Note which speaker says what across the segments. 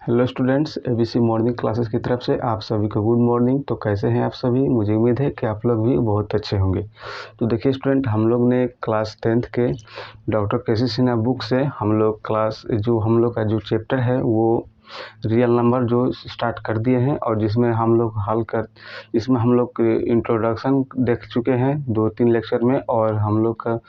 Speaker 1: Hello students, ABC morning classes की तरफ से आप सभी को गुड मॉर्निंग। तो कैसे हैं आप सभी? मुझे उम्मीद है कि आप लोग भी बहुत अच्छे होंगे। तो देखिए स्टूडेंट, हम लोग ने क्लास 10th के डॉक्टर केसी सिन्हा बुक से हम लोग का जो चैप्टर है वो रियल नंबर जो स्टार्ट कर दिए हैं, और जिसमें हम लोग इंट्रोडक्शन देख चुके हैं 2-3 लेक्चर में। और हम लोग का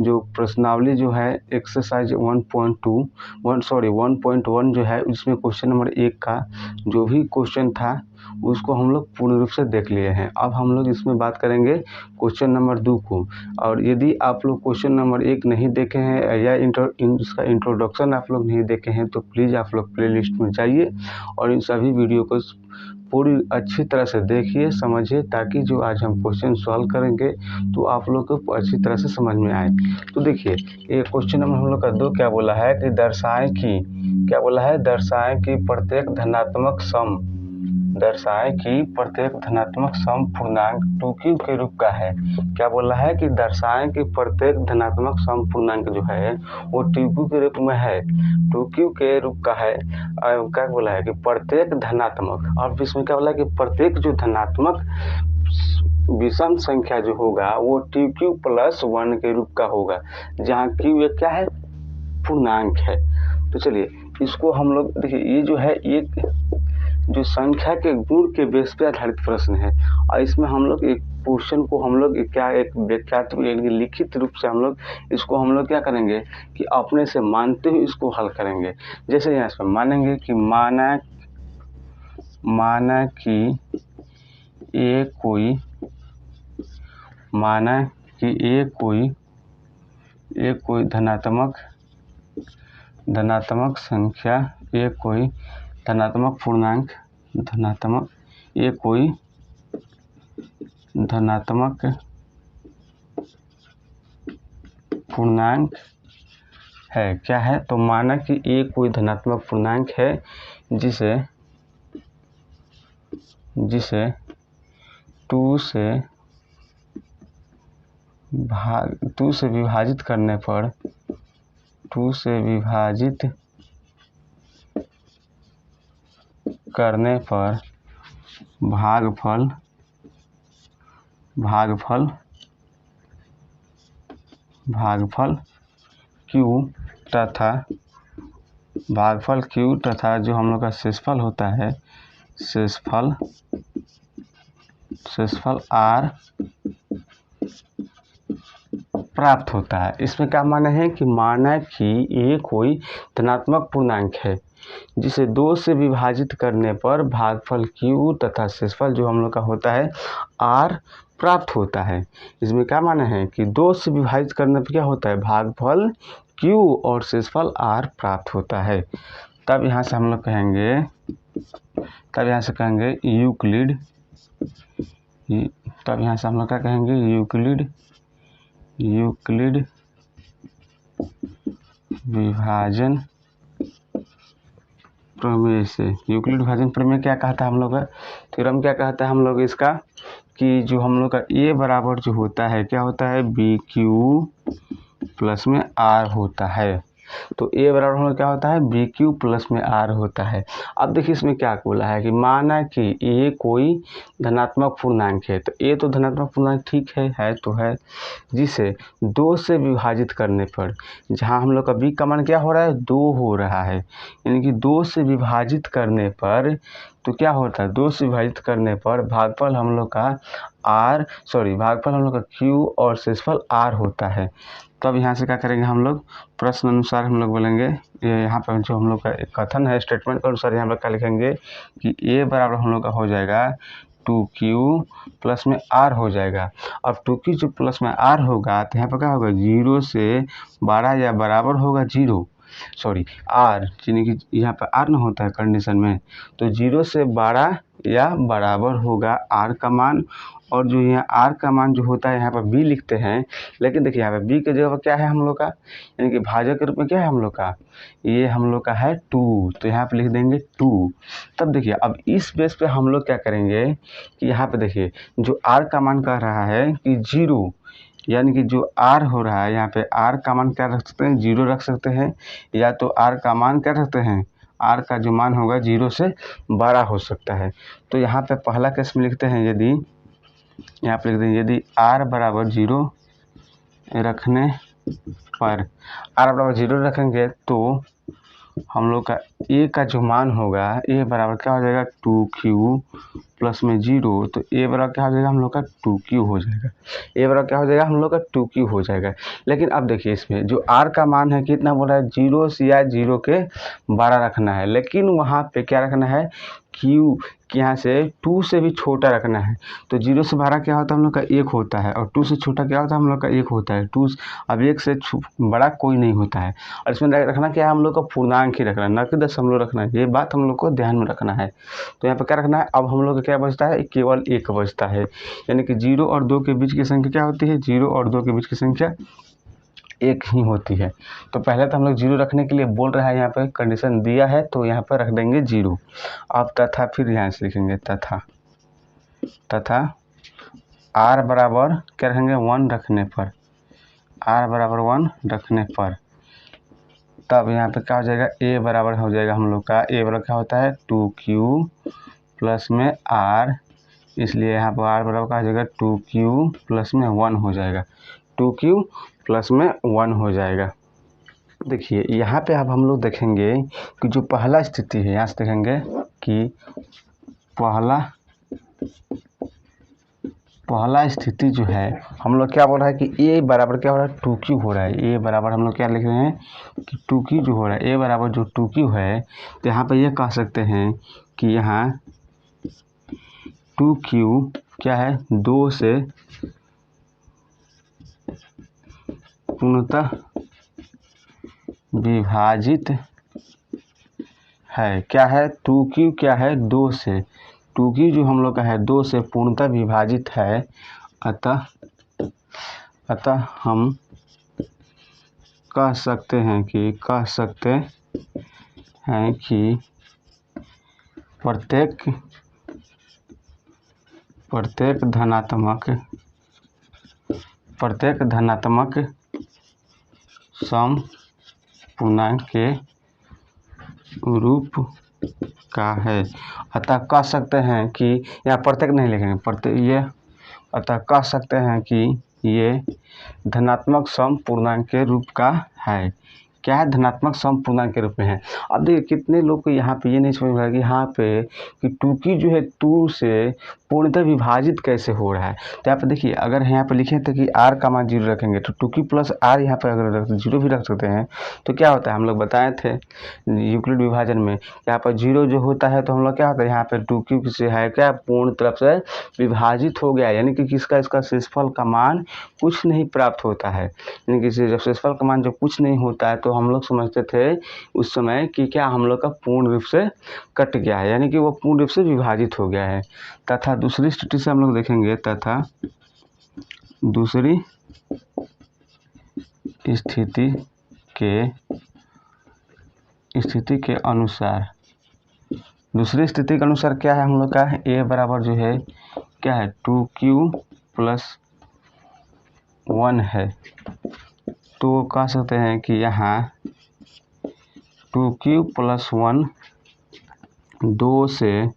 Speaker 1: जो प्रश्नावली जो है एक्सरसाइज 1.1 जो है, इसमें क्वेश्चन नंबर 1 का जो भी क्वेश्चन था उसको हम लोग पूर्ण रूप से देख लिए हैं। अब हम लोग इसमें बात करेंगे क्वेश्चन नंबर 2 को। और यदि आप लोग क्वेश्चन नंबर 1 नहीं देखे हैं या इसका इंट्रोडक्शन आप लोग नहीं देखे हैं तो प्लीज़ आप लोग प्लेलिस्ट में जाइए और इन सभी वीडियो को पूरी अच्छी तरह से देखिए, समझिए, ताकि जो आज हम क्वेश्चन सॉल्व करेंगे तो आप लोग को अच्छी तरह से समझ में आए। तो देखिए, ये क्वेश्चन नंबर हम लोग का 2 क्या बोला है कि दर्शाएं कि प्रत्येक धनात्मक सम पूर्णांक 2q के रूप का है। क्या बोला है कि दर्शाएं कि प्रत्येक धनात्मक सम पूर्णांक जो है वो 2q के रूप में है, 2q के रूप का है। क्या बोला है कि प्रत्येक धनात्मक, और इसमें क्या बोला है कि प्रत्येक जो धनात्मक विषम संख्या जो होगा वो 2q+1 के रूप का होगा, जहाँ q एक क्या है, पूर्णांक है। तो चलिए इसको हम लोग देखिए, ये जो है एक जो संख्या के गुण के बेस पे आधारित प्रश्न है, और इसमें हम लोग एक क्वेश्चन को हम लोग एक व्याख्यात्मक लिखित रूप से हम लोग इसको हम लोग क्या करेंगे कि अपने से मानते हुए इसको हल करेंगे। जैसे यहाँ से मानेंगे कि माना कि कोई धनात्मक संख्या, कोई धनात्मक पूर्णांक, कोई धनात्मक पूर्णांक है। क्या है? तो माना कि कोई धनात्मक पूर्णांक है जिसे 2 से विभाजित करने पर भागफल q तथा जो हम लोग का शेषफल होता है, शेषफल r प्राप्त होता है। इसमें क्या माना है कि ये कोई धनात्मक पूर्णांक है जिसे 2 से विभाजित करने पर भागफल q तथा शेषफल जो हम लोग का होता है r प्राप्त होता है। इसमें क्या माना है कि 2 से विभाजित करने पर क्या होता है, भागफल q और शेषफल r प्राप्त होता है। तब यहाँ से हम लोग कहेंगे यूक्लिड विभाजन प्रमेय से। यूक्लिड विभाजन प्रमेय क्या कहता है हम लोग का थ्योरम, क्या कहता है हम लोग इसका कि जो हम लोग का a बराबर जो होता है क्या होता है, bq प्लस में r होता है। तो a बराबर हम लोग क्या होता है, bq प्लस में r होता है। अब देखिए इसमें क्या बोला है कि माना कि a कोई धनात्मक पूर्णांक है। तो a तो धनात्मक पूर्णांक ठीक है तो है, जिसे 2 से विभाजित करने पर, जहां हम लोग का b का मान क्या हो रहा है, 2 हो रहा है, यानी कि 2 से विभाजित करने पर तो क्या होता है, 2 से विभाजित करने पर भागफल हम लोग का q और शेषफल r होता है। तब यहाँ से क्या करेंगे हम लोग, प्रश्न अनुसार हम लोग बोलेंगे, यहाँ पर जो हम लोग का कथन है स्टेटमेंट के अनुसार यहाँ पर क्या लिखेंगे कि a बराबर हम लोग का हो जाएगा 2q प्लस में r हो जाएगा। अब 2q जो प्लस में r होगा तो यहाँ पर क्या होगा, 0 से बड़ा या बराबर होगा r, यानी कि यहाँ पर r ना होता है कंडीशन में, तो 0 से बड़ा या बराबर होगा r का मान। और जो यहाँ r का मान जो होता है यहाँ पर b लिखते हैं, लेकिन देखिए यहाँ पर b के जगह पर क्या है हम लोग का, यानी कि भाजक के रूप में क्या है हम लोग का, ये हम लोग का है 2, तो यहाँ पे लिख देंगे 2। तब देखिए अब इस बेस पे हम लोग क्या करेंगे कि यहाँ पे देखिए जो r का मान कह रहा है कि 0, यानी कि जो r हो रहा है यहाँ पे r का मान क्या रख सकते हैं, 0 रख सकते हैं, या तो r का मान क्या रखते हैं, आर का जो मान होगा 0 से बड़ा हो सकता है। तो यहाँ पे पहला केस में लिखते हैं, यदि यहाँ पे लिखते हैं यदि आर बराबर 0 रखने पर, आर बराबर 0 रखेंगे तो हम लोग का ए का जो मान होगा, ए बराबर क्या हो जाएगा 2q प्लस में 0, तो ए बराबर क्या हो जाएगा हम लोग का 2q हो जाएगा। ए बराबर क्या हो जाएगा हम लोग का 2q हो जाएगा। लेकिन अब देखिए इसमें जो आर का मान है कितना बोल रहा है, 0 से या 0 के बड़ा रखना है, लेकिन वहाँ पे क्या रखना है q कि यहाँ से 2 से भी छोटा रखना है। तो 0 से बड़ा क्या होता है हम लोग का 1 होता है, और 2 से छोटा क्या होता है हम लोग का 1 होता है। 2 अब 1 से बड़ा कोई नहीं होता है। और इसमें रखना क्या है हम लोग का पूर्णांक ही रखना है, न कि दशमलव रखना है। ये बात हम लोग को ध्यान में रखना है। तो यहाँ पर क्या रखना है, अब हम लोग का क्या बचता है, केवल 1 बचता है, यानी कि 0 और 2 के बीच की संख्या क्या होती है, 0 और 2 के बीच की संख्या 1 ही होती है। तो पहले तो हम लोग 0 रखने के लिए बोल रहा है, यहाँ पे कंडीशन दिया है तो यहाँ पर रख देंगे 0। अब तथा फिर यहाँ से लिखेंगे तथा r बराबर क्या रखेंगे 1 रखने पर, r बराबर 1 रखने पर, तब यहाँ पे क्या हो जाएगा, a बराबर हो जाएगा हम लोग का, a बराबर क्या होता है 2q प्लस में r, इसलिए यहाँ पर r बराबर क्या हो जाएगा 2q प्लस में 1 हो जाएगा, 2q प्लस में 1 हो जाएगा। देखिए यहाँ पे अब हम लोग देखेंगे कि जो पहला स्थिति है, यहाँ से देखेंगे कि पहला स्थिति जो है हम लोग क्या बोल रहा है कि a बराबर क्या हो रहा है 2q हो रहा है। a बराबर हम लोग क्या लिख रहे हैं कि 2q जो हो रहा है, a बराबर जो 2q है, तो यहाँ पे ये कह सकते हैं कि यहाँ 2q क्या है 2 से पूर्णतः विभाजित है। क्या है 2q क्या है 2 से, 2q जो हम लोग का है 2 से पूर्णतः विभाजित है। अतः हम कह सकते हैं कि प्रत्येक धनात्मक सम पूर्णांक के रूप का है। अतः कह सकते हैं कि यहाँ प्रत्येक नहीं लिखेंगे, अतः कह सकते हैं कि ये धनात्मक सम पूर्णांक के रूप का है। क्या है, धनात्मक सम पूर्णांक के रूप में है। अब देखिए कितने लोग को यहाँ पे ये नहीं समझ में आया कि यहाँ पे कि 2q जो है 2 से पूर्णतः विभाजित कैसे हो रहा है। तो यहाँ पे देखिए अगर यहाँ पे लिखे थे कि r का मान 0 रखेंगे तो 2q प्लस r यहाँ पे अगर 0 भी रख सकते हैं तो क्या होता है, हम लोग बताए थे यूक्लिड विभाजन में, यहाँ पर 0 जो होता है तो हम लोग क्या होता है यहाँ पे 2q से है क्या पूर्ण तरफ से विभाजित हो गया, यानी कि इसका शेषफल का मान कुछ नहीं प्राप्त होता है। यानी कि जब शेषफल का मान जब कुछ नहीं होता है तो हम लोग समझते थे उस समय कि क्या हम लोग का पूर्ण रूप से कट गया है, यानी कि वो पूर्ण रूप से विभाजित हो गया है। तथा दूसरी स्थिति से हम लोग देखेंगे, तथा दूसरी स्थिति के अनुसार क्या है हम लोग का a बराबर जो है क्या है 2q प्लस 1 है। तो कह सकते हैं कि यहाँ 2q प्लस 1 2 से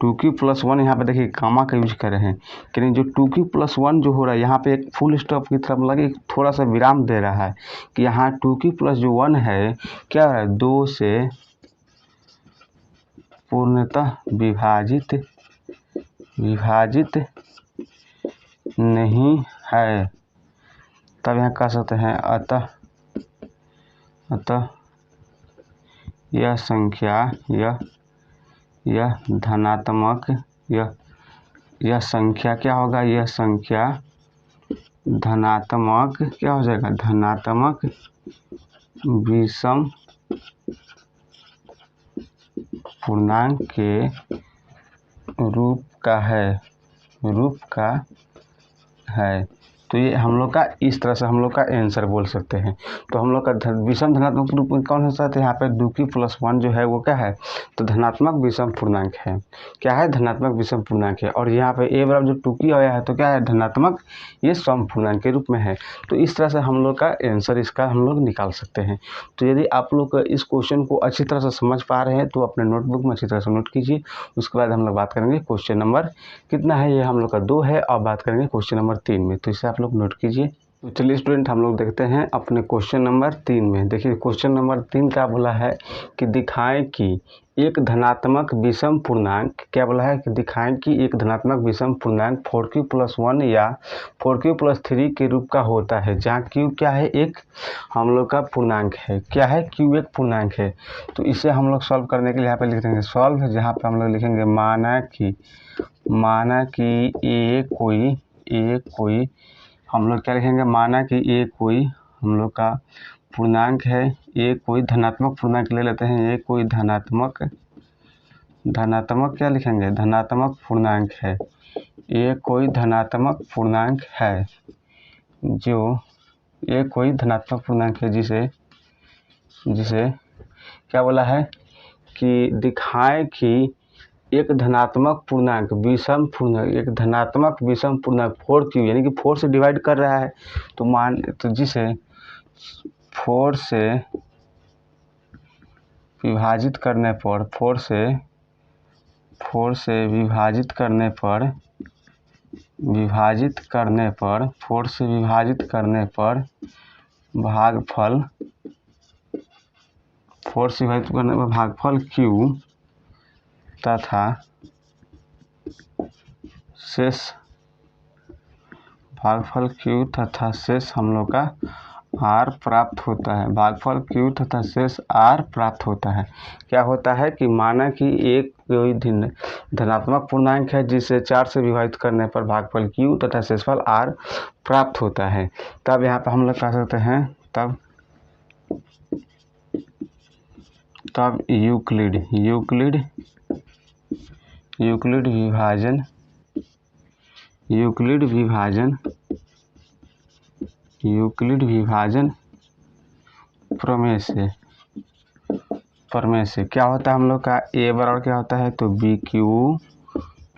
Speaker 1: 2q प्लस 1 यहाँ पे देखिए गामा का यूज कर रहे हैं, लेकिन जो 2q प्लस 1 जो हो रहा है यहाँ पे एक फुल स्टॉप की तरफ लगे थोड़ा सा विराम दे रहा है कि यहाँ 2q प्लस जो 1 है क्या है 2 से पूर्णतः विभाजित नहीं है। तब यहाँ कह सकते हैं अतः यह संख्या यह धनात्मक यह संख्या क्या होगा, यह संख्या धनात्मक क्या हो जाएगा, धनात्मक विषम पूर्णांक के रूप का है। तो तो ये हम लोग का इस तरह से हम लोग का आंसर बोल सकते हैं। तो हम लोग का विषम धनात्मक रूप में कौन सा है, यहाँ पे 2p+1 जो है वो क्या है, तो धनात्मक विषम पूर्णांक है। क्या है, धनात्मक विषम पूर्णांक है। और यहाँ पे a बराबर जो 2p आया है तो क्या है, धनात्मक ये सम पूर्णांक के रूप में है। तो इस तरह से हम लोग का आंसर इसका हम लोग निकाल सकते हैं। तो यदि आप लोग इस क्वेश्चन को अच्छी तरह से समझ पा रहे हैं तो अपने नोटबुक में अच्छी तरह से नोट कीजिए। उसके बाद हम लोग बात करेंगे क्वेश्चन नंबर कितना है, ये हम लोग का 2 है, और बात करेंगे क्वेश्चन नंबर 3 में। तो इसे आप लोग नोट कीजिए। तो चलिए स्टूडेंट, हम लोग देखते हैं अपने क्वेश्चन नंबर 3 में। देखिए क्वेश्चन नंबर 3 क्या बोला है कि दिखाएं कि एक धनात्मक विषम पूर्णांक, क्या बोला है कि दिखाएं कि एक धनात्मक विषम पूर्णांक 4q+1 या 4q+3 के रूप का होता है, जहाँ q क्या है, एक हम लोग का पूर्णांक है। क्या है, q एक पूर्णांक है। तो इसे हम लोग सॉल्व करने के लिए यहाँ पे लिख देंगे सॉल्व, जहाँ पे हम लोग लिखेंगे माना कि ए कोई हम लोग क्या लिखेंगे, माना कि ए कोई हम लोग का पूर्णांक है, ए कोई धनात्मक पूर्णांक ले लेते हैं, ए कोई धनात्मक क्या लिखेंगे, धनात्मक पूर्णांक है। ए कोई धनात्मक पूर्णांक है, जो ए कोई धनात्मक पूर्णांक है जिसे क्या बोला है कि दिखाएं कि एक धनात्मक पूर्णांक विषम पूर्णांक, एक धनात्मक विषम पूर्णांक 4q यानी कि 4 से डिवाइड कर रहा है, तो जिसे 4 से विभाजित करने पर 4 से विभाजित करने पर भागफल q तथा शेष हम लोग का r प्राप्त होता है। भागफल q तथा शेष r प्राप्त होता है। क्या होता है कि माना कि एक कोई धनात्मक पूर्णांक है जिसे 4 से विभाजित करने पर भागफल q तथा शेषफल r प्राप्त होता है। तब यहाँ पर हम लोग कह सकते हैं तब यूक्लिड विभाजन प्रमेय से क्या होता है हम लोग का, a बराबर क्या होता है, तो BQ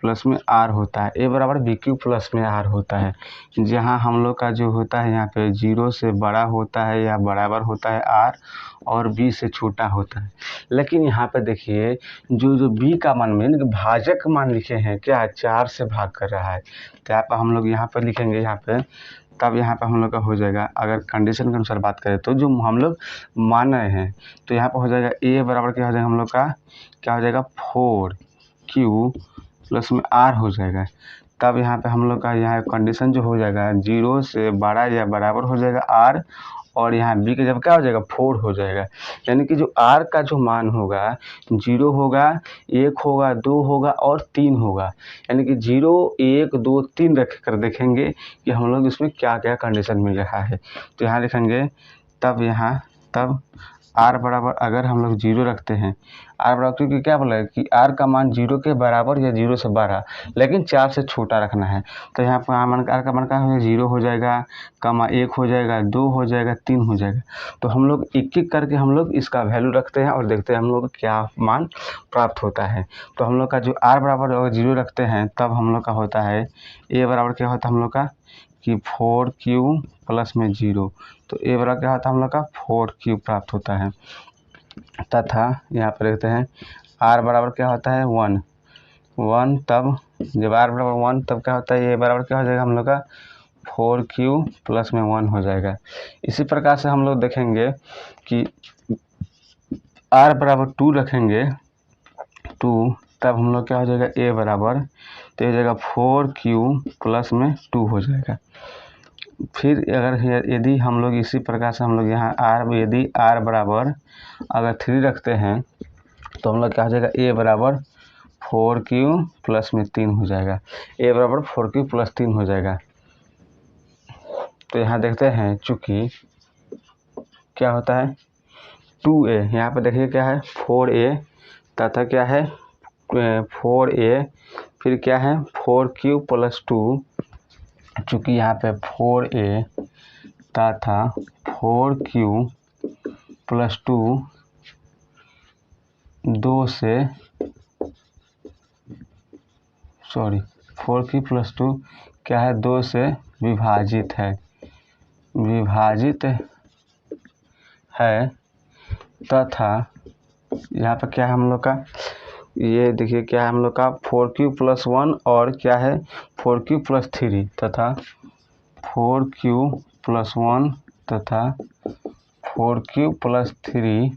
Speaker 1: प्लस में r होता है। a बराबर BQ प्लस में r होता है, जहाँ हम लोग का जो होता है यहाँ पे 0 से बड़ा होता है या बराबर होता है r, और b से छोटा होता है। लेकिन यहाँ पे देखिए जो b का मान में भाजक मान लिखे हैं, क्या है, 4 से भाग कर रहा है। तो यहाँ पर हम लोग यहाँ पर लिखेंगे तब यहाँ पे हम लोग का हो जाएगा, अगर कंडीशन के अनुसार बात करें तो जो हम लोग मान रहे हैं, तो यहाँ पर हो जाएगा a बराबर क्या हो जाएगा हम लोग का, क्या हो जाएगा 4q प्लस में r हो जाएगा। तब यहाँ पे हम लोग का यहाँ कंडीशन जो हो जाएगा 0 से बड़ा या बराबर हो जाएगा r, और यहाँ b का जब क्या हो जाएगा 4 हो जाएगा। यानी कि जो r का जो मान होगा 0 होगा, 1 होगा, 2 होगा और 3 होगा। यानी कि 0, 1, 2, 3 रख कर देखेंगे कि हम लोग इसमें क्या क्या कंडीशन मिल रहा है। तो यहाँ लिखेंगे तब r बराबर, अगर हम लोग 0 रखते हैं, r बराबर, क्योंकि क्या बोला है कि r का मान 0 के बराबर या 0 से बड़ा, लेकिन 4 से छोटा रखना है। तो यहाँ पर r का मान क्या हो जाएगा, 0 हो जाएगा, कमा 1 हो जाएगा, 2 हो जाएगा, 3 हो जाएगा। तो हम लोग एक एक करके हम लोग इसका वैल्यू रखते हैं और देखते हैं हम लोग क्या मान प्राप्त होता है। तो हम लोग का जो r बराबर अगर 0 रखते हैं तब हम लोग का होता है a बराबर क्या होता है हम लोग का कि 4q प्लस में 0। तो a बराबर क्या होता है हम लोग का 4q प्राप्त होता है। तथा यहाँ पर देखते हैं r बराबर क्या होता है 1, तब जब r बराबर 1 तब क्या होता है, a बराबर क्या हो जाएगा हम लोग का 4q प्लस में 1 हो जाएगा। इसी प्रकार से हम लोग देखेंगे कि r बराबर 2 रखेंगे 2, तब हम लोग क्या हो जाएगा a बराबर, तो हो जाएगा 4q प्लस में 2 हो जाएगा। फिर अगर यदि हम लोग इसी प्रकार से हम लोग यहाँ यदि r बराबर अगर 3 रखते हैं तो हम लोग क्या हो जाएगा a बराबर 4q प्लस में 3 हो जाएगा। a बराबर 4q प्लस 3 हो जाएगा। तो यहाँ देखते हैं चूँकि क्या होता है 2a, यहाँ पर देखिए क्या है 4a तथा क्या है 4a, फिर क्या है 4q प्लस 2 चूँकि यहाँ पे 4a तथा 4q प्लस 2 4q प्लस 2 क्या है, 2 से विभाजित है तथा यहाँ पर क्या है हम लोग का, ये देखिए क्या है हम लोग का 4q प्लस 1 और क्या है 4q प्लस 3 तथा 4q प्लस 1 तथा 4q प्लस 3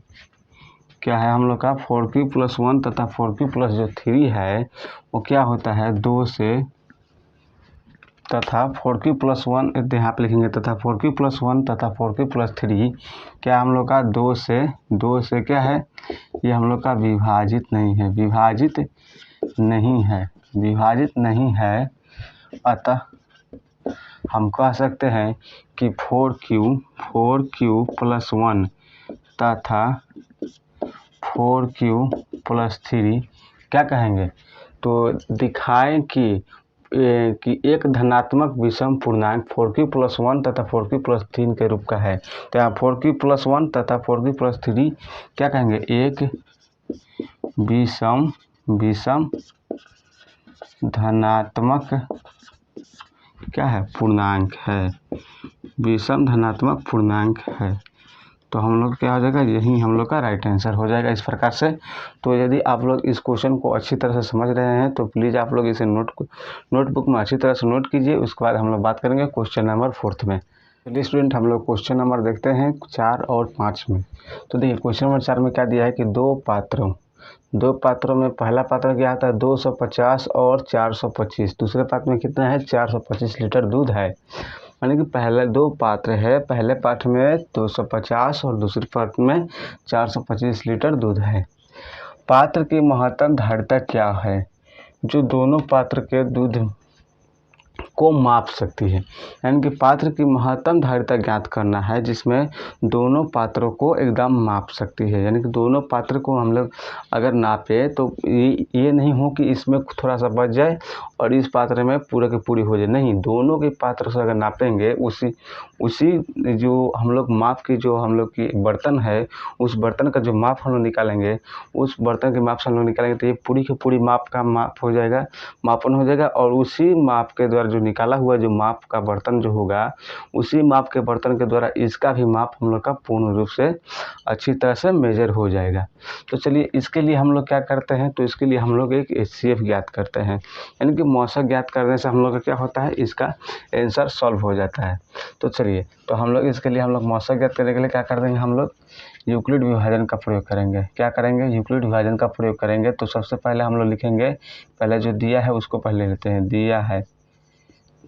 Speaker 1: क्या है हम लोग का 4q प्लस 1 तथा 4q प्लस जो 3 है वो क्या होता है 2 से, तथा 4q प्लस 1 यहाँ पे लिखेंगे तथा 4q प्लस 1 तथा 4q प्लस 3 क्या हम लोग का 2 से क्या है, ये हम लोग का विभाजित नहीं है अतः हम कह सकते हैं कि 4q प्लस 1 तथा 4q प्लस 3 क्या कहेंगे, तो दिखाएं कि एक धनात्मक विषम पूर्णांक 4q प्लस 1 तथा 4q प्लस 3 के रूप का है। तो यहाँ 4q प्लस 1 तथा 4q प्लस 3 क्या कहेंगे, एक विषम धनात्मक क्या है, पूर्णांक है, विषम धनात्मक पूर्णांक है। तो हम लोग क्या हो जाएगा, यही हम लोग का राइट आंसर हो जाएगा इस प्रकार से। तो यदि आप लोग इस क्वेश्चन को अच्छी तरह से समझ रहे हैं तो प्लीज़ आप लोग इसे नोटबुक में अच्छी तरह से नोट कीजिए। उसके बाद हम लोग बात करेंगे क्वेश्चन नंबर 4 में। चलिए स्टूडेंट, हम लोग क्वेश्चन नंबर देखते हैं 4 और 5 में। तो देखिए क्वेश्चन नंबर 4 में क्या दिया है कि दो पात्रों में पहला पात्र क्या आता है 250 और 425, दूसरे पात्र में कितना है 425 लीटर दूध है। यानी कि पहले दो पात्र है, पहले पात्र में 250 और दूसरे पात्र में 425 लीटर दूध है। पात्र की महत्तम धारिता क्या है जो दोनों पात्र के दूध को माप सकती है। यानी कि पात्र की महत्तम धारिता ज्ञात करना है जिसमें दोनों पात्रों को एकदम माप सकती है। यानी कि दोनों पात्र को हम लोग अगर नापे तो ये नहीं हो कि इसमें थोड़ा सा बच जाए और इस पात्र में पूरे की पूरी हो जाए, नहीं, दोनों के पात्र से अगर नापेंगे उसी जो हम लोग माप की जो हम लोग की बर्तन है उस बर्तन का जो माप हम लोग निकालेंगे, उस बर्तन के माप से हम लोग निकालेंगे तो ये पूरी की पूरी मापन हो जाएगा और उसी माप के द्वारा जो निकाला हुआ जो माप का बर्तन जो होगा उसी माप के बर्तन के द्वारा इसका भी माप हम लोग का पूर्ण रूप से अच्छी तरह से मेजर हो जाएगा। तो चलिए इसके लिए हम लोग क्या करते हैं, तो इसके लिए हम लोग एक HCF ज्ञात करते हैं। यानी कि मौसक ज्ञात करने से हम लोग का क्या होता है, इसका आंसर सॉल्व हो जाता है। तो चलिए, तो हम लोग इसके लिए हम लोग मौसक ज्ञात करने के लिए क्या कर देंगे, हम लोग यूक्लिड विभाजन का प्रयोग करेंगे। क्या करेंगे, यूक्लिड विभाजन का प्रयोग करेंगे। तो सबसे पहले हम लोग लिखेंगे, पहले जो दिया है उसको पहले लेते हैं।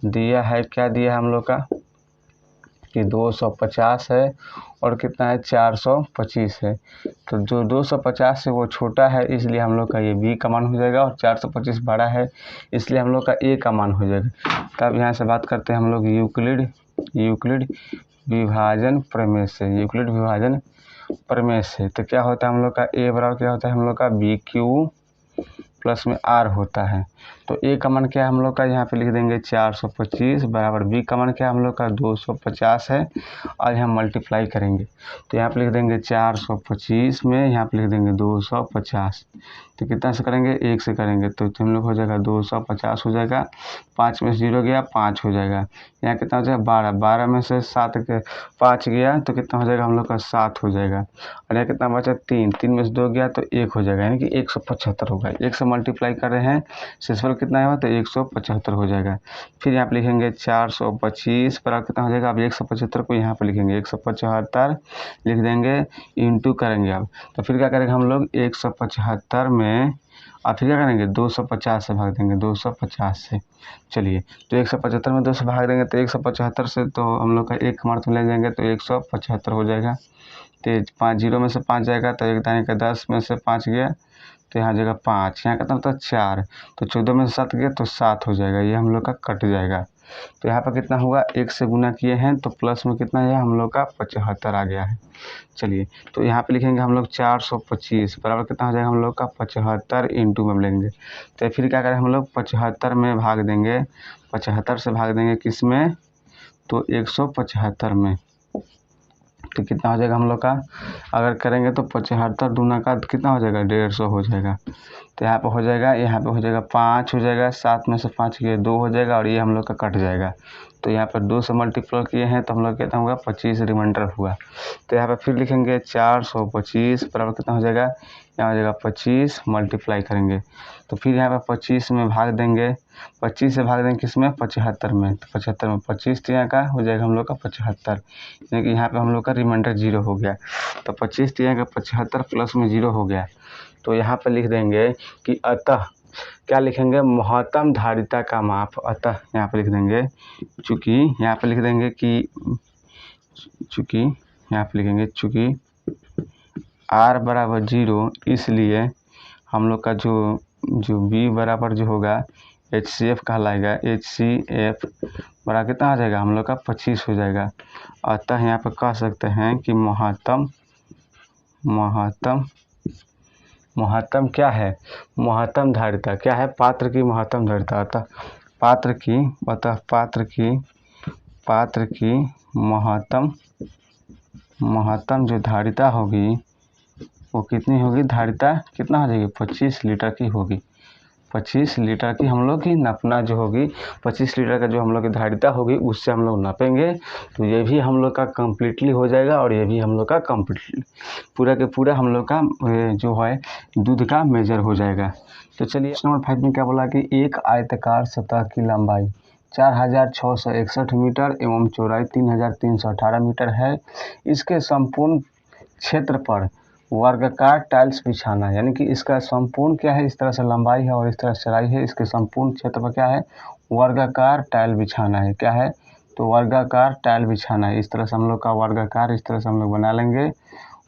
Speaker 1: दिया है क्या दिया है हम लोग का कि 250 है और कितना है 425 है। तो जो 250 है वो छोटा है इसलिए हम लोग का ये B का मान हो जाएगा और 425 बड़ा है इसलिए हम लोग का A का मान हो जाएगा। तब यहाँ से बात करते हैं हम लोग यूक्लिड विभाजन प्रमेय से। तो क्या होता है हम लोग का A बराबर क्या होता है हम लोग का BQ प्लस में R होता है। तो A का मान क्या है हम लोग का, यहाँ पे लिख देंगे 425 बराबर B का मान क्या है हम लोग का 250 है और यहाँ मल्टीप्लाई करेंगे। तो यहाँ पे लिख देंगे 425 में यहाँ पे लिख देंगे 250। तो कितना से करेंगे, 1 से करेंगे तो हम लोग हो जाएगा 250 हो जाएगा। 5 में से 0 गया 5 हो जाएगा। यहाँ कितना हो जाएगा 12 में से 5 गया तो कितना हो जाएगा हम लोग का 7 हो जाएगा। और यहाँ कितना बचा 3 में से 2 गया तो 1 हो जाएगा, यानी कि 175 होगा। 1 से मल्टीप्लाई कर रहे हैं, शेषफल कितना है तो 175 हो जाएगा। फिर यहाँ पे लिखेंगे 425 पर कितना हो जाएगा, अब 175 को यहाँ पे लिखेंगे 175 लिख देंगे, इंटू करेंगे अब। तो फिर क्या करेंगे हम लोग 175 में और फिर क्या करेंगे 250 से भाग देंगे 250 से। चलिए, तो 175 में 2 से भाग देंगे तो 175 से तो हम लोग का एक मार्क ले जाएंगे तो 175 हो जाएगा। तो 5 0 में से 5 जाएगा तो एक दाने का 10 में से 5 गया तो यहाँ जगह 5, यहाँ कितना होता है 4, तो 14 में से 7 गया तो 7 हो जाएगा, ये हम लोग का कट जाएगा। तो यहाँ पर कितना हुआ, 1 से गुना किए हैं तो प्लस में कितना है हम लोग का 75 आ गया है। चलिए तो यहाँ पे लिखेंगे हम लोग 425 बराबर कितना हो जाएगा हम लोग का 75 इंटू में लेंगे। तो फिर क्या करें हम लोग 75 में भाग देंगे, 75 से भाग देंगे किस में, तो 175 में। तो कितना हो जाएगा हम लोग का, अगर करेंगे तो 75 दूना का कितना हो जाएगा 150 हो जाएगा। तो यहाँ पे हो जाएगा, यहाँ पे हो जाएगा 5 हो जाएगा, 7 में से 5 किए 2 हो जाएगा और ये हम लोग का कट जाएगा। तो यहाँ पर 2 से मल्टीप्लाई किए हैं तो हम लोग कितना होगा 25 रिमाइंडर हुआ। तो यहाँ पर फिर लिखेंगे 425 बराबर कितना हो जाएगा, यहाँ हो जाएगा 25 मल्टीप्लाई करेंगे तो फिर यहाँ पर 25 में भाग देंगे, 25 से भाग देंगे किस में 75 में, तो 75 में 25 यहाँ का हो जाएगा हम लोग का 75, यानी कि यहाँ पे हम लोग का रिमाइंडर 0 हो गया। तो 25 यहाँ का 75 प्लस में 0 हो गया। तो यहाँ पर लिख देंगे कि अतः क्या लिखेंगे, महत्तम धारिता का माप। अतः यहाँ पर लिख देंगे चूँकि, यहाँ पर लिख देंगे कि चूँकि, यहाँ पर लिखेंगे चूँकि r बराबर 0, इसलिए हम लोग का जो b बराबर जो होगा HCF कहलाएगा। HCF बराबर कितना आ जाएगा हम लोग का 25 हो जाएगा। अतः यहाँ पर कह सकते हैं कि महत्तम क्या है, महत्तम धारिता क्या है, पात्र की महत्तम धारिता। अतः पात्र की महत्तम जो धारिता होगी वो कितनी होगी, धारिता कितना हो जाएगी 25 लीटर की होगी। 25 लीटर की हम लोग की नापना जो होगी, 25 लीटर का जो हम लोग की धारिता होगी उससे हम लोग नापेंगे। तो ये भी हम लोग का कम्प्लीटली हो जाएगा और ये भी हम लोग का कम्प्लीटली पूरा के पूरा हम लोग का जो है दूध का मेजर हो जाएगा। तो चलिए नंबर 5 में क्या बोला कि एक आयताकार सतह की लंबाई 4661 मीटर एवं चौड़ाई 3318 मीटर है। इसके संपूर्ण क्षेत्र पर वर्गाकार टाइल्स बिछाना, यानी कि इसका संपूर्ण क्या है, इस तरह से लंबाई है और इस तरह से चौड़ाई है, इसके संपूर्ण क्षेत्र पर क्या है वर्गाकार टाइल बिछाना है। क्या है, तो वर्गाकार टाइल बिछाना है। इस तरह से हम लोग का वर्गाकार इस तरह से हम लोग बना लेंगे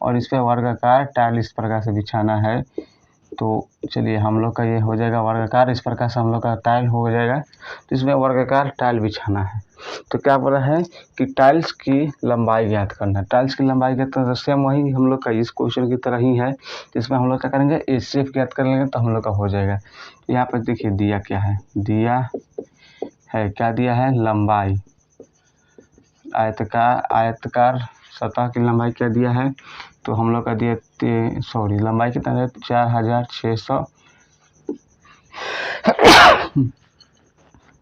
Speaker 1: और इस पर वर्गाकार टाइल इस प्रकार से बिछाना है। तो चलिए हम लोग का ये हो जाएगा वर्गाकार, इस प्रकार से हम लोग का टाइल हो जाएगा। तो इसमें वर्गाकार टाइल बिछाना है। तो क्या बोला है कि टाइल्स की लंबाई ज्ञात करना है। टाइल्स की लंबाई ज्ञात करना सेम वही हम लोग का इस क्वेश्चन की तरह ही है। तो इसमें हम लोग क्या करेंगे HCF ज्ञात कर लेंगे तो हम लोग का हो जाएगा। तो यहाँ पर देखिए दिया क्या है, दिया है क्या दिया है, लंबाई आयताकार सतह की लंबाई क्या दिया है, तो हम लोग का दिया लंबाई कितना है 4600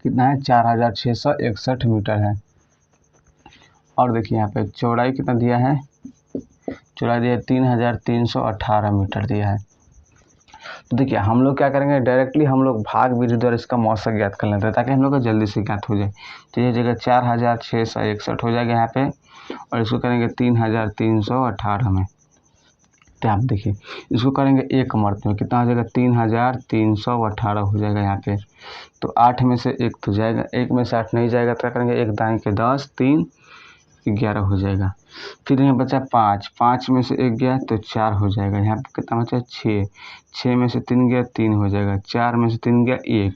Speaker 1: कितना है 4661 मीटर है। और देखिए यहाँ पे चौड़ाई कितना दिया है, चौड़ाई दिया 3318 मीटर दिया है। तो देखिए हम लोग क्या करेंगे डायरेक्टली हम लोग भाग विधि द्वारा इसका मौसक ज्ञात कर लेते हैं ताकि हम लोग का जल्दी से ज्ञात हो जाए। तो ये जगह 4661 हो जाएगा यहाँ पे और इसको करेंगे 3318 में। तो आप देखिए इसको करेंगे एक मर्त में कितना हो जाएगा 3318 हो जाएगा यहाँ पे। तो 8 में से 1 तो जाएगा, 1 में से 8 नहीं जाएगा तो क्या करेंगे 1 दाएं के 10 3 11 हो जाएगा। फिर यहाँ बचा 5 में से 1 गया तो 4 हो जाएगा। यहाँ पे कितना बचा 6 में से 3 गया 3 हो जाएगा, 4 में से 3 गया 1,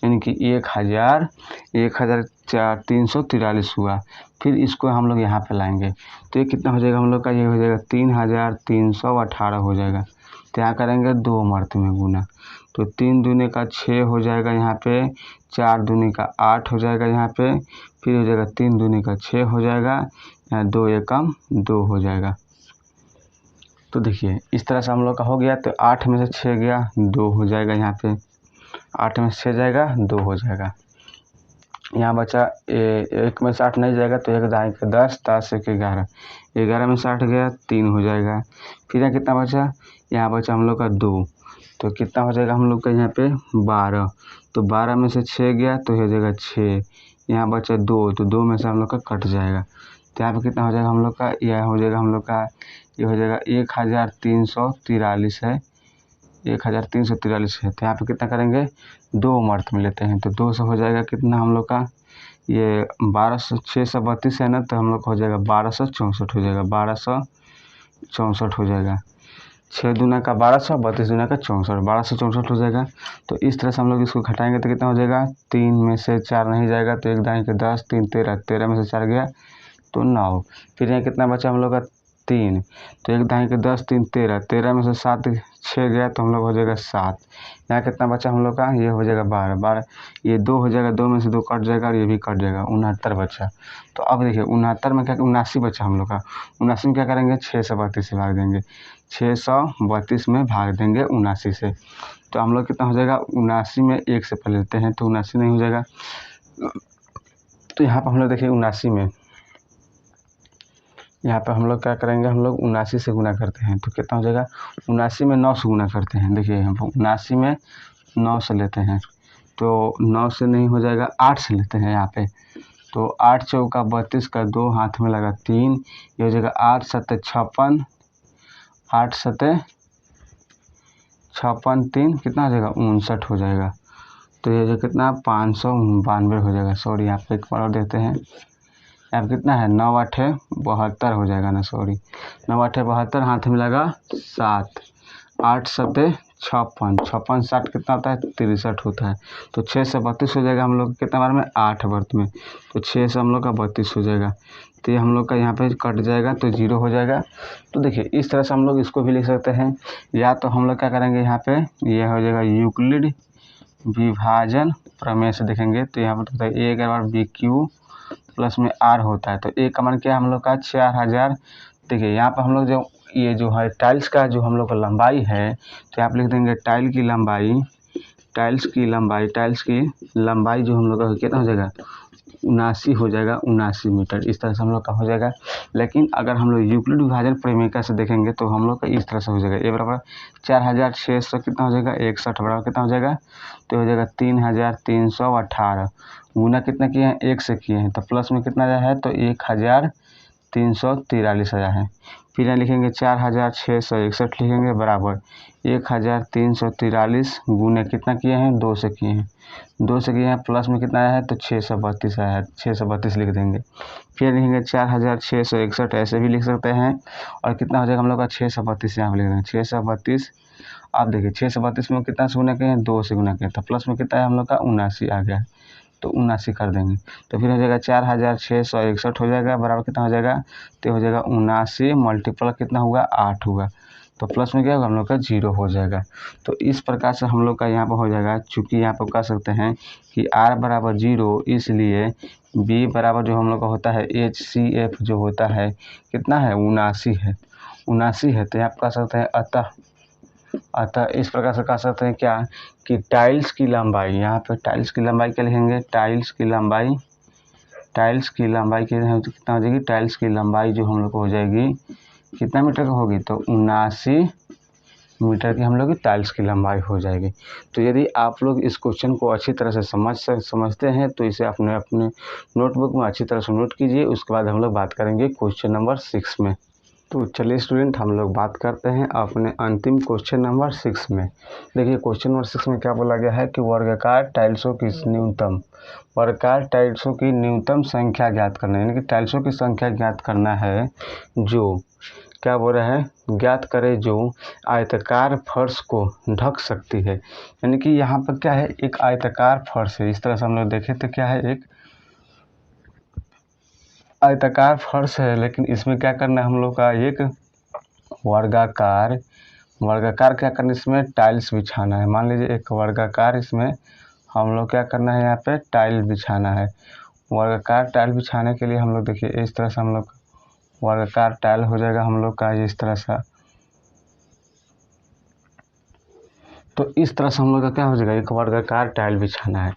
Speaker 1: यानी कि 1343 हुआ। फिर इसको हम लोग यहाँ पे लाएंगे तो ये कितना हो जाएगा हम लोग का, ये हो जाएगा 3318 हो जाएगा। तो यहाँ करेंगे 2 मर्त में गुना, तो 3 दूनी का 6 हो जाएगा यहाँ पे, 4 दूनी का 8 हो जाएगा यहाँ पे, फिर हो जाएगा 3 दूनी का 6 हो जाएगा, यहाँ 2 एकम 2 हो जाएगा। तो देखिए इस तरह से हम लोग का हो गया। तो 8 में से 6 गया 2 हो जाएगा यहाँ पे, 8 में से 6 जाएगा 2 हो जाएगा। यहाँ बचा 1 में से 8 नहीं जाएगा तो 1 दाएं के 10 10 1 11, 11 में से 8 गया 3 हो जाएगा। फिर यहाँ कितना बचा, यहाँ बचा हम लोग का 2, तो कितना हो जाएगा हम लोग का यहाँ पे 12, तो 12 में से 6 गया तो हो जाएगा 6, यहाँ बचा 2 तो 2 में से हम लोग का कट जाएगा। तो यहाँ पे कितना हो जाएगा हम लोग का, यह हो जाएगा हम लोग का, ये हो जाएगा 1343 है, 1343 है। तो यहाँ पे कितना करेंगे 2 मर्त में लेते हैं तो 2 से हो जाएगा कितना हम लोग का, ये 632 है ना, तो हम लोग का हो जाएगा 1264 हो जाएगा, 1264 हो जाएगा। 6 दूना का 1200, 32 दूना का 64, 1264 हो जाएगा। तो इस तरह से हम लोग इसको घटाएंगे तो कितना हो जाएगा, 3 में से 4 नहीं जाएगा तो 1 दाएँ के 10, 3 13, 13 में से 4 गया तो 9। फिर यहाँ कितना बचा हम लोग का 3, तो 1 दाएँ के 10, 3 13, 13 में से 7 6 गया तो हम लोग हो जाएगा 7। यहाँ कितना बचा हम लोग का, ये हो जाएगा 12, 12 ये 2 हो जाएगा, 2 में से 2 कट जाएगा और ये भी कट जाएगा, 69 बचा। तो अब देखिए 69 में क्या 79 बचा हम लोग का, 79 में क्या करेंगे 632 से भाग देंगे, 632 में भाग देंगे 79 से। तो हम लोग कितना हो जाएगा 79 में 1 से पहले लेते हैं तो 79 नहीं हो जाएगा। तो यहाँ पर हम लोग देखिए 79 में, यहाँ पर हम लोग क्या करेंगे, हम लोग 79 से गुना करते हैं तो कितना हो जाएगा, 79 में 9 से गुना करते हैं। देखिए हम 79 में 9 से लेते हैं तो 9 से नहीं हो जाएगा, 8 से लेते हैं यहाँ पे। तो 8 चौका 32 का 2 हाथ में लगा 3, ये हो जाएगा 8 सत्ते 56, 8 सत्ते 56 3 कितना हो जाएगा 59 हो जाएगा। तो ये जो कितना 592 हो जाएगा। सॉरी यहाँ पे एक बार और देते हैं, यहाँ कितना है 9 8 72 हो जाएगा ना, सॉरी 9 8 72 हाथ में लगा 7, 8 7 56, 56 60 कितना होता है 63 होता है। तो 6 से 32 हो जाएगा हम लोग कितना बार में 8 वर्त में, तो 6 से हम लोग का 32 हो जाएगा। तो ये हम लोग का यहाँ पे कट जाएगा तो 0 हो जाएगा। तो देखिए इस तरह से हम लोग इसको भी लिख सकते हैं, या तो हम लोग क्या करेंगे यहाँ पे ये हो जाएगा यूक्लिड विभाजन प्रमेय से देखेंगे। तो यहाँ पर ए अगर बार बी क्यू प्लस में आर होता है तो ए का मान क्या हम लोग का 4000। देखिए यहाँ पर हम लोग जो ये जो है टाइल्स का जो हम लोग का लंबाई है तो यहाँ पर लिख देंगे टाइल्स की लंबाई जो हम लोग का कितना हो जाएगा 79 हो जाएगा, 79 मीटर। इस तरह से हम लोग का हो जाएगा। लेकिन अगर हम लोग यूक्लिड विभाजन प्रमेय से देखेंगे तो हम लोग का इस तरह से हो जाएगा, ए बराबर 4600 कितना हो जाएगा 61 बराबर कितना हो जाएगा, तो हो जाएगा 3318 गुना कितना किए हैं 1 से किए हैं तो प्लस में कितना आया है तो 1343 आया है। फिर यहाँ लिखेंगे 4661 लिखेंगे बराबर 1343 गुने कितना किए हैं 2 से किए हैं, 2 से किए हैं प्लस में कितना आया है तो 632 आया है, 632 लिख देंगे। फिर लिखेंगे 4661 ऐसे भी लिख सकते हैं और कितना हो जाएगा हम लोग का 632 यहाँ पर लिख देंगे 632। आप देखिए 632 में कितना से गुना किए हैं 2 से गुना किए तो प्लस में कितना है हम लोग का 79 आ गया तो 79 कर देंगे। तो फिर हो जाएगा 4661 हो जाएगा बराबर कितना हो जाएगा तो हो जाएगा 79 मल्टीपल कितना होगा 8 होगा तो प्लस में क्या होगा हम लोग का 0 हो जाएगा। तो इस प्रकार से हम लोग का यहाँ पर हो जाएगा। चूँकि यहाँ पर कह सकते हैं कि r बराबर 0 इसलिए b बराबर जो हम लोग का होता है HCF जो होता है कितना है 79 है, 79 है। तो यहाँ पर कह सकते हैं अतः इस प्रकार से कह सकते हैं क्या कि टाइल्स की लंबाई, यहाँ पे टाइल्स की लंबाई क्या लिखेंगे टाइल्स की लंबाई कितना हो जाएगी, टाइल्स की लंबाई जो हम लोग को हो जाएगी कितना मीटर का होगी तो 79 मीटर की हम लोग की टाइल्स की लंबाई हो जाएगी। तो यदि आप लोग इस क्वेश्चन को अच्छी तरह से समझते हैं तो इसे अपने नोटबुक में अच्छी तरह से नोट कीजिए। उसके बाद हम लोग बात करेंगे क्वेश्चन नंबर 6 में। तो चलिए स्टूडेंट हम लोग बात करते हैं अपने अंतिम क्वेश्चन नंबर 6 में। देखिए क्वेश्चन नंबर 6 में क्या बोला गया है कि वर्गाकार टाइल्सों की न्यूनतम संख्या ज्ञात करना है, यानी कि टाइल्सों की संख्या ज्ञात करना है जो क्या बोल रहा है ज्ञात करे जो आयताकार फर्श को ढक सकती है। यानी कि यहाँ पर क्या है एक आयताकार फर्श है, इस तरह से हम लोग देखें तो क्या है एक आयताकार फर्श है, लेकिन इसमें क्या करना है हम लोग का एक वर्गाकार क्या करना है इसमें टाइल्स बिछाना है। मान लीजिए एक वर्गाकार इसमें हम लोग क्या करना है यहाँ पे टाइल बिछाना है। वर्गाकार टाइल बिछाने के लिए हम लोग देखिए इस तरह से हम लोग वर्गाकार टाइल हो जाएगा हम लोग का इस तरह से। तो इस तरह से हम लोग का क्या हो जाएगा एक वर्गाकार टाइल बिछाना है।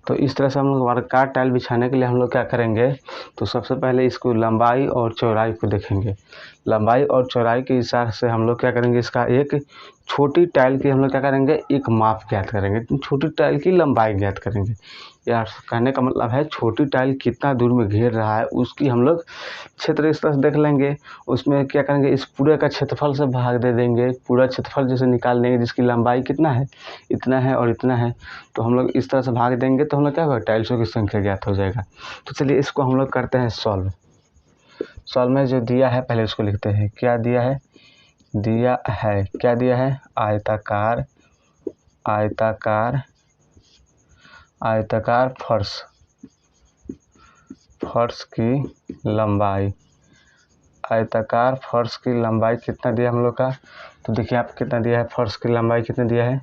Speaker 1: तो इस तरह से हम लोग वर्गाकार टाइल बिछाने के लिए हम लोग क्या करेंगे तो सबसे पहले इसको लंबाई और चौड़ाई को देखेंगे। लंबाई और चौड़ाई के हिसाब से हम लोग क्या करेंगे इसका एक छोटी टाइल की हम लोग क्या करेंगे एक माप ज्ञात करेंगे, छोटी टाइल की लंबाई ज्ञात करेंगे। यार कहने का मतलब है छोटी टाइल कितना दूर में घेर रहा है उसकी हम लोग क्षेत्र इस तरह से देख लेंगे। उसमें क्या करेंगे इस पूरे का क्षेत्रफल से भाग दे देंगे, पूरा क्षेत्रफल जैसे निकाल लेंगे जिसकी लंबाई कितना है इतना है और इतना है। तो हम लोग इस तरह से भाग देंगे तो हम लोग क्या होगा टाइल्सों की संख्या ज्ञात हो जाएगा। तो चलिए इसको हम लोग करते हैं सॉल्व में जो दिया है पहले उसको लिखते हैं। क्या दिया है दिया है, क्या दिया है, आयताकार आयताकार आयताकार फर्श की लंबाई, आयताकार फर्श की लंबाई कितना दिया हम लोग का। तो देखिए आप कितना दिया है, फर्श की लंबाई कितना दिया है,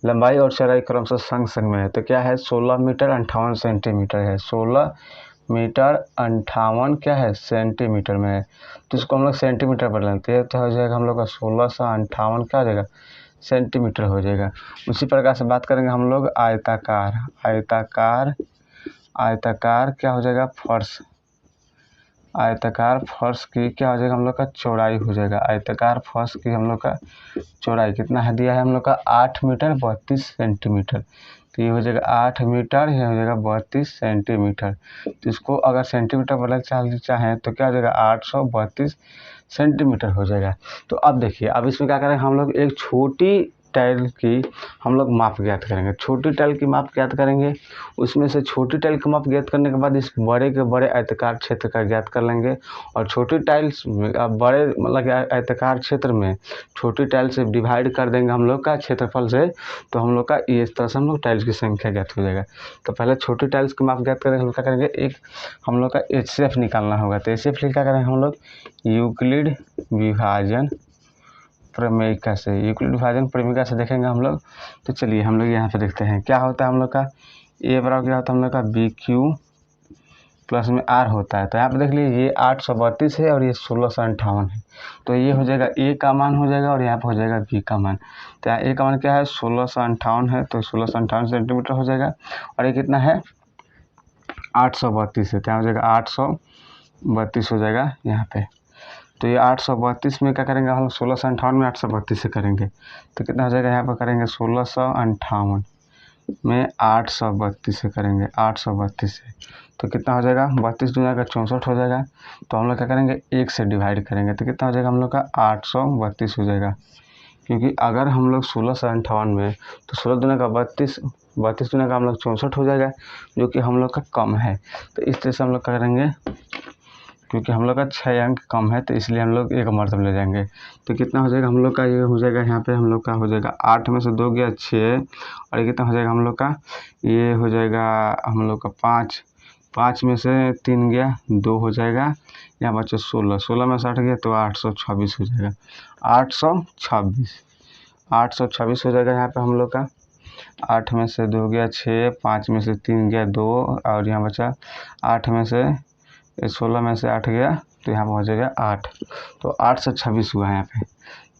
Speaker 1: लंबाई और चौड़ाई क्रमशः संग संग में है। तो क्या है, 16 मीटर 58 सेंटीमीटर है, 16 मीटर 58 क्या है सेंटीमीटर में है। तो इसको हम लोग सेंटीमीटर पर लेते हैं तो हो जाएगा हम लोग का 1658 क्या हो जाएगा सेंटीमीटर हो जाएगा। उसी प्रकार से बात करेंगे हम लोग आयताकार क्या हो जाएगा आयताकार फर्श की क्या हो जाएगा हम लोग का चौड़ाई हो जाएगा। आयताकार फर्श की हम लोग का चौड़ाई कितना है दिया है हम लोग का 8 मीटर 32 सेंटीमीटर। तो ये हो जाएगा 8 मीटर, ये हो जाएगा 32 सेंटीमीटर। तो इसको अगर सेंटीमीटर बदल चाहें तो क्या हो जाएगा 832 सेंटीमीटर हो जाएगा। तो अब देखिए, अब इसमें क्या करेंगे हम लोग, एक छोटी टाइल की हम लोग माप ज्ञात करेंगे। छोटी टाइल की माप ज्ञात करेंगे, उसमें से छोटी टाइल की माप ज्ञात करने के बाद इस बड़े के बड़े आयताकार क्षेत्र का ज्ञात कर लेंगे। और छोटी टाइल्स बड़े मतलब आयताकार क्षेत्र में छोटी टाइल से डिवाइड कर देंगे हम लोग का क्षेत्रफल से। तो हम लोग का इस तरह से हम लोग टाइल्स की संख्या ज्ञात हो जाएगा। तो पहले छोटी टाइल्स की माप ज्ञात करेंगे, हम क्या करेंगे, एक हम लोग का HCF निकालना होगा। तो HCF क्या करेंगे हम लोग, यूक्लिड विभाजन प्रमेयिका से देखेंगे हम लोग। तो चलिए हम लोग यहाँ पे देखते हैं क्या होता है हम लोग का, ए बराबर क्या होता है हम लोग का BQ प्लस में R होता है। तो यहाँ पे देख लीजिए ये 832 है और ये 1658 है। तो ये हो जाएगा A का मान हो जाएगा और यहाँ पे हो जाएगा B का मान। तो यहाँ A का मान क्या है 1658 है, तो 1658 सेंटीमीटर हो जाएगा। और ये कितना है 832 है, तो यहाँ हो जाएगा 832 हो जाएगा यहाँ पे। तो ये 832 में क्या करेंगे हम 1658 में 832 से करेंगे तो कितना हो जाएगा, यहाँ पर करेंगे 1658 में 832 से करेंगे, 832 से तो कितना हो जाएगा 32 दूना का 64 हो जाएगा। तो हम लोग क्या करेंगे 1 से डिवाइड करेंगे तो कितना हो जाएगा हम लोग का 832 हो जाएगा। क्योंकि अगर हम लोग 1658 में तो 16 दूना का 32 दूना का हम लोग 64 हो जाएगा, जो कि हम लोग का कम है। तो इस तरह से हम लोग क्या करेंगे, क्योंकि हम लोग का 6 अंक कम है तो इसलिए हम लोग एक मर्तबा ले जाएंगे। तो कितना हो जाएगा हम लोग का, ये हो जाएगा यहाँ पे हम लोग का हो जाएगा 8 में से 2 गया 6 और ये कितना हो जाएगा हम लोग का, ये हो जाएगा हम लोग का 5 में से 3 गया 2 हो जाएगा, यहाँ बचे 16 में से 8 गया तो 826 हो जाएगा, 826 हो जाएगा यहाँ पे हम लोग का। 8 में से 2 गया 6, 5 में से 3 गया 2 और यहाँ बचा 8 में से 16 में से 8 गया तो यहाँ पर हो जाएगा 8, तो 826 हुआ है यहाँ पे।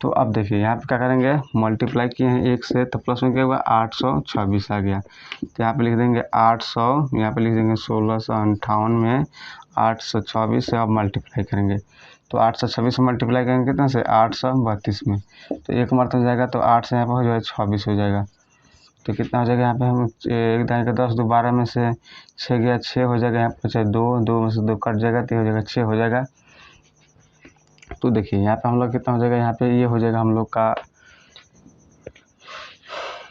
Speaker 1: तो अब देखिए यहाँ पे क्या करेंगे, मल्टीप्लाई किए हैं 1 से तो प्लस में क्या हुआ 826 आ गया। तो यहाँ पे लिख देंगे 800, यहाँ पे लिख देंगे 1658 में 824 से अब मल्टीप्लाई करेंगे। तो 826 में मल्टीप्लाई करेंगे कितना से 832 में, तो एक मर्तबा जाएगा तो 8 से यहाँ पर हो जाएगा 26 हो जाएगा। तो कितना हो जाएगा यहाँ पे, हम एक दाएँ का 10 2 12 में से 6 गया 6 हो जाएगा, यहाँ पे 2 में से 2 कट जाएगा तो हो जाएगा 6 हो जाएगा। तो देखिए यहाँ पे हम लोग कितना हो जाएगा, यहाँ पे ये हो जाएगा हम लोग का,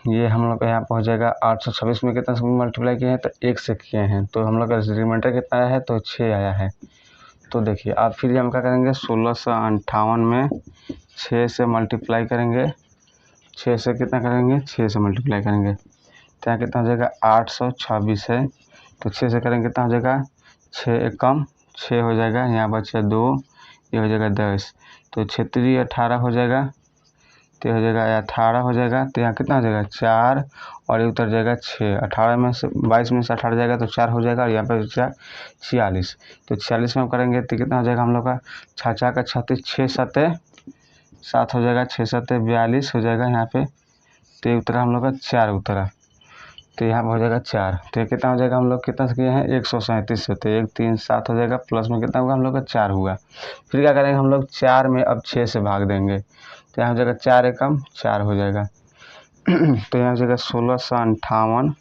Speaker 1: ये हम लोग का यहाँ पे हो जाएगा 826 में कितना से मल्टीप्लाई किए हैं तो 1 से किए हैं, तो हम लोग का रिमाइंडर कितना आया है तो 6 आया है। तो देखिए अब फिर हम क्या करेंगे 1658 में 6 से मल्टीप्लाई करेंगे, 6 से कितना करेंगे 6 से मल्टीप्लाई करेंगे तो यहाँ कितना हो जाएगा 826 है, तो 6 से करेंगे कितना हो जाएगा 6 एक कम 6 हो जाएगा, यहाँ बचा 2 ये हो जाएगा 10, तो 6 18 हो जाएगा, तो हो जाएगा 18 हो जाएगा। तो यहाँ कितना हो जाएगा 4 और ये उतर जाएगा 6, 18 में से 22 में से 18 जाएगा तो 4 हो जाएगा और यहाँ पर 46, तो 46 में हम करेंगे तो कितना हो जाएगा हम लोग का 6 का 36 6 7 7 हो जाएगा, 6 7 42 हो जाएगा यहाँ पे। तो ये उतरा हम लोग का 4 उतरा, तो यहाँ पर हो जाएगा 4, तो ये कितना हो जाएगा हम लोग कितना से किए हैं 137 से, तो 1 3 7 हो जाएगा, प्लस में कितना होगा हम लोग का 4 हुआ। फिर क्या करेंगे हम लोग 4 में अब 6 से भाग देंगे तो यहाँ हो जाएगा 4 एकम 4 हो जाएगा। तो यहाँ हो जाएगा 1658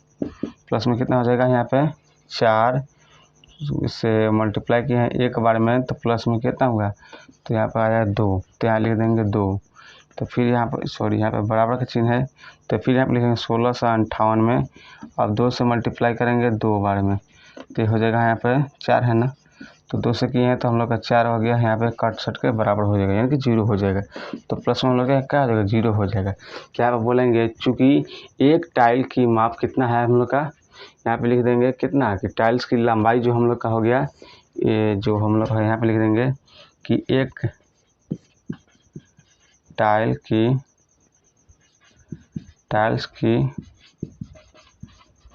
Speaker 1: प्लस में कितना हो जाएगा यहाँ पे 4 से मल्टीप्लाई किए हैं एक बार में तो प्लस में कितना हुआ, तो यहाँ पर आया 2, तो यहाँ लिख देंगे 2, तो फिर यहाँ पर सॉरी यहाँ पे बराबर का चिन्ह है, तो फिर यहाँ पर लिखेंगे 1658 में अब 2 से मल्टीप्लाई करेंगे 2 बार में तो हो जाएगा यहाँ पर 4 है ना, तो 2 से किए हैं तो हम लोग का 4 हो गया, यहाँ पे कट सट के बराबर हो जाएगा, यानी कि 0 हो जाएगा। तो प्लस में हम लोग का क्या हो जाएगा, 0 हो जाएगा। क्या आप बोलेंगे, चूँकि एक टाइल की माप कितना है हम लोग का, यहाँ पे लिख देंगे कितना कि टाइल्स की लंबाई जो हम लोग का हो गया, ये जो हम लोग यहाँ पे लिख देंगे कि एक टाइल्स की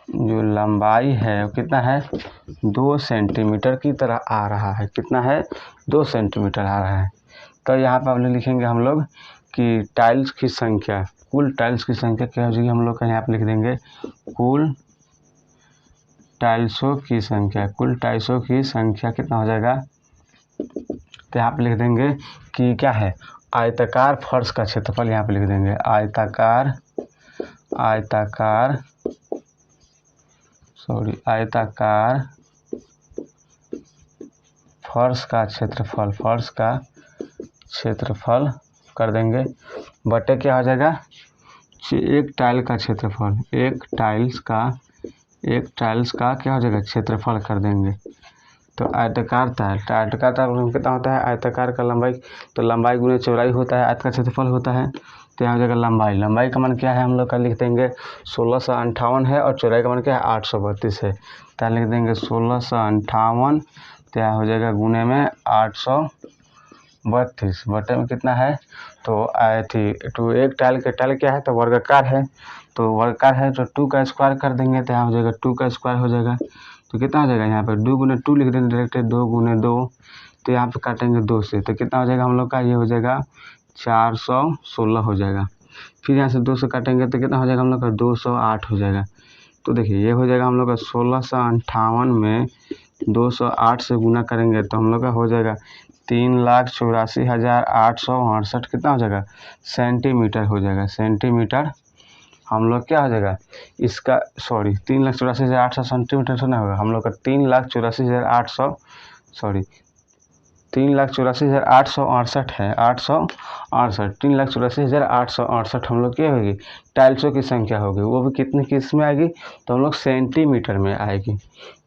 Speaker 1: जो लंबाई है वो कितना है, 2 सेंटीमीटर की तरह आ रहा है। कितना है, 2 सेंटीमीटर आ रहा है। तो यहाँ पर हम लोग लिखेंगे हम लोग कि टाइल्स की संख्या, कुल टाइल्स की संख्या क्या हो जाएगी हम लोग का, यहाँ पर लिख देंगे कुल टाइल्सों की संख्या। कुल टाइल्सों की संख्या कितना हो जाएगा, तो यहाँ पे लिख देंगे कि क्या है, आयताकार फर्श का क्षेत्रफल। यहाँ पे लिख देंगे आयताकार फर्श का क्षेत्रफल कर देंगे, बटे क्या हो जाएगा, एक टाइल का क्षेत्रफल, एक टाइल्स का क्या हो जाएगा, क्षेत्रफल कर देंगे। तो आयताकार टाइल कितना होता है, आयताकार का लंबाई, तो लंबाई गुने चौड़ाई होता है, आयत का क्षेत्रफल होता है। तो यहाँ हो जाएगा लंबाई का मान क्या है हम लोग का लिख देंगे 1658 है, और चौड़ाई का मान क्या है 832 है। तो लिख देंगे 1658, तो यहाँ हो जाएगा गुने में 832, बटे में कितना है, तो तो एक टाइल क्या है, तो वर्गाकार है, तो 2 का स्क्वायर कर देंगे, तो यहाँ हो जाएगा 2 का स्क्वायर हो जाएगा। तो कितना हो जाएगा, यहाँ पर 2 गुने 2 लिख देंगे डायरेक्ट, 2 गुने 2, तो यहाँ पे काटेंगे 2 से, तो कितना हो जाएगा हम लोग का, ये हो जाएगा 416 हो जाएगा। फिर यहाँ से 2 से काटेंगे तो कितना हो जाएगा हम लोग का, 208 हो जाएगा। तो देखिए ये हो जाएगा हम लोग का 1658 में 208 से गुना करेंगे तो हम लोग का हो जाएगा 3,84,868, कितना हो जाएगा, सेंटीमीटर हो जाएगा। सेंटीमीटर हम लोग क्या हो जाएगा इसका, 3,84,800 सेंटीमीटर से ना होगा, हम लोग का 3,84,868 है, 3,84,868 हम लोग क्या होगी, टाइल्सों की संख्या होगी, वो भी कितने किस में आएगी, तो हम लोग सेंटीमीटर में आएगी।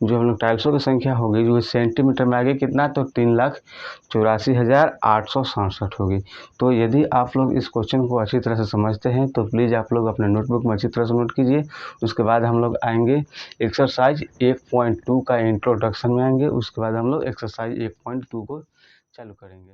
Speaker 1: जो हम लोग टाइल्सों की संख्या होगी जो सेंटीमीटर में आएगी कितना, तो 3,84,867 होगी। तो यदि आप लोग इस क्वेश्चन को अच्छी तरह से समझते हैं तो प्लीज़ आप लोग अपने नोटबुक में अच्छी तरह से नोट कीजिए। उसके बाद हम लोग आएंगे एक्सरसाइज 1.2 का इंट्रोडक्शन में आएंगे, उसके बाद हम लोग एक्सरसाइज 1.2 को चालू करेंगे।